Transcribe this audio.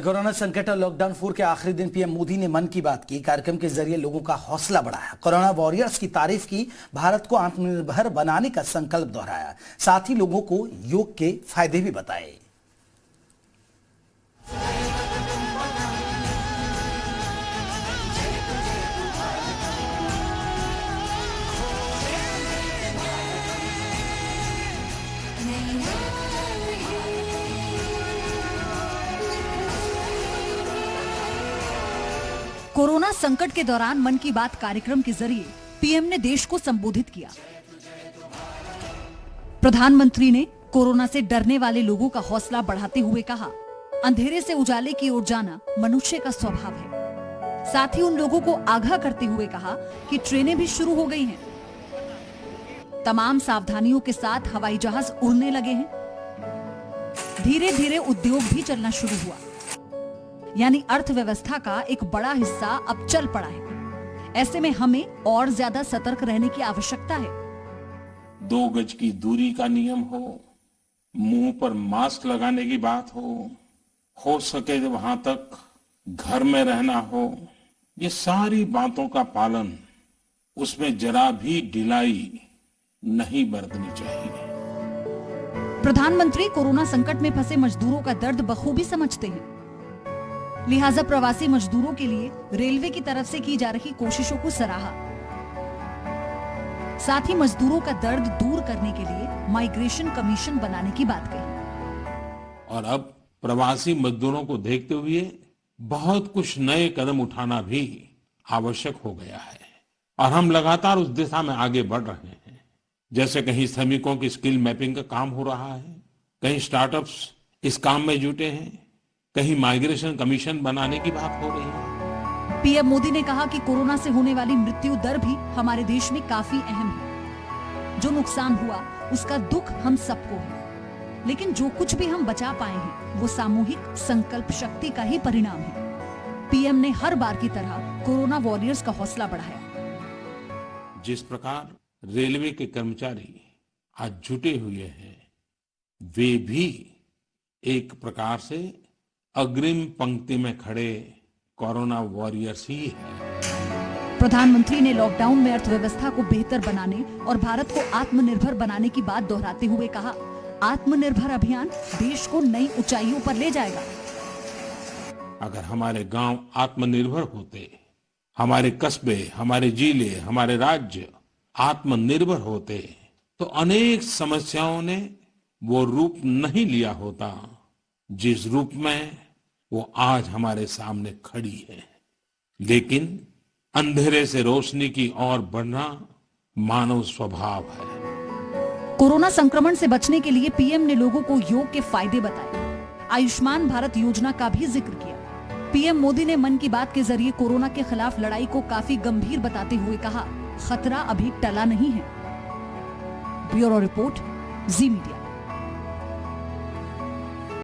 Corona संकट और lockdown 4 के आखिरी दिन पीएम मोदी ने मन की बात की कार्यक्रम के जरिए लोगों का हौसला बढ़ाया, कोरोना वॉरियर्स की तारीफ की, भारत को आत्मनिर्भर बनाने का संकल्प दोहराया, साथ ही लोगों को योग के फायदे भी बताए। कोरोना संकट के दौरान मन की बात कार्यक्रम के जरिए पीएम ने देश को संबोधित किया। प्रधानमंत्री ने कोरोना से डरने वाले लोगों का हौसला बढ़ाते हुए कहा, अंधेरे से उजाले की ओर जाना मनुष्य का स्वभाव है। साथ ही उन लोगों को आगाह करते हुए कहा कि ट्रेनें भी शुरू हो गई हैं। तमाम सावधानियों के साथ हवाई जहाज उड़ने लगे हैं। धीरे धीरे उद्योग भी चलना शुरू हुआ, यानी अर्थव्यवस्था का एक बड़ा हिस्सा अब चल पड़ा है। ऐसे में हमें और ज्यादा सतर्क रहने की आवश्यकता है। 2 गज की दूरी का नियम हो, मुंह पर मास्क लगाने की बात हो सके तो वहां तक घर में रहना हो, ये सारी बातों का पालन, उसमें जरा भी ढिलाई नहीं बरतनी चाहिए। प्रधानमंत्री कोरोना संकट में फंसे मजदूरों का दर्द बखूबी समझते हैं, लिहाजा प्रवासी मजदूरों के लिए रेलवे की तरफ से की जा रही कोशिशों को सराहा। साथ ही मजदूरों का दर्द दूर करने के लिए माइग्रेशन कमीशन बनाने की बात कही। और अब प्रवासी मजदूरों को देखते हुए बहुत कुछ नए कदम उठाना भी आवश्यक हो गया है और हम लगातार उस दिशा में आगे बढ़ रहे हैं। जैसे कहीं श्रमिकों की स्किल मैपिंग का काम हो रहा है, कहीं स्टार्टअप्स इस काम में जुटे हैं, कहीं माइग्रेशन कमीशन बनाने की बात हो रही है। पीएम मोदी ने कहा कि कोरोना से होने वाली मृत्यु दर भी हमारे देश में काफी अहम है। जो नुकसान हुआ उसका दुख हम सबको है, लेकिन जो कुछ भी हम बचा पाए हैं वो सामूहिक संकल्प शक्ति का ही परिणाम है। पीएम ने हर बार की तरह कोरोना वॉरियर्स का हौसला बढ़ाया। जिस प्रकार रेलवे के कर्मचारी आज जुटे हुए हैं, वे भी एक प्रकार से अग्रिम पंक्ति में खड़े कोरोना वॉरियर्स ही है। प्रधानमंत्री ने लॉकडाउन में अर्थव्यवस्था को बेहतर बनाने और भारत को आत्मनिर्भर बनाने की बात दोहराते हुए कहा, आत्मनिर्भर अभियान देश को नई ऊंचाइयों पर ले जाएगा। अगर हमारे गांव आत्मनिर्भर होते, हमारे कस्बे, हमारे जिले, हमारे राज्य आत्मनिर्भर होते, तो अनेक समस्याओं ने वो रूप नहीं लिया होता जिस रूप में वो आज हमारे सामने खड़ी है। लेकिन अंधेरे से रोशनी की ओर बढ़ना मानव स्वभाव है। कोरोना संक्रमण से बचने के लिए पीएम ने लोगों को योग के फायदे बताए। आयुष्मान भारत योजना का भी जिक्र किया। पीएम मोदी ने मन की बात के जरिए कोरोना के खिलाफ लड़ाई को काफी गंभीर बताते हुए कहा, खतरा अभी टला नहीं है। ब्यूरो रिपोर्ट, जी मीडिया।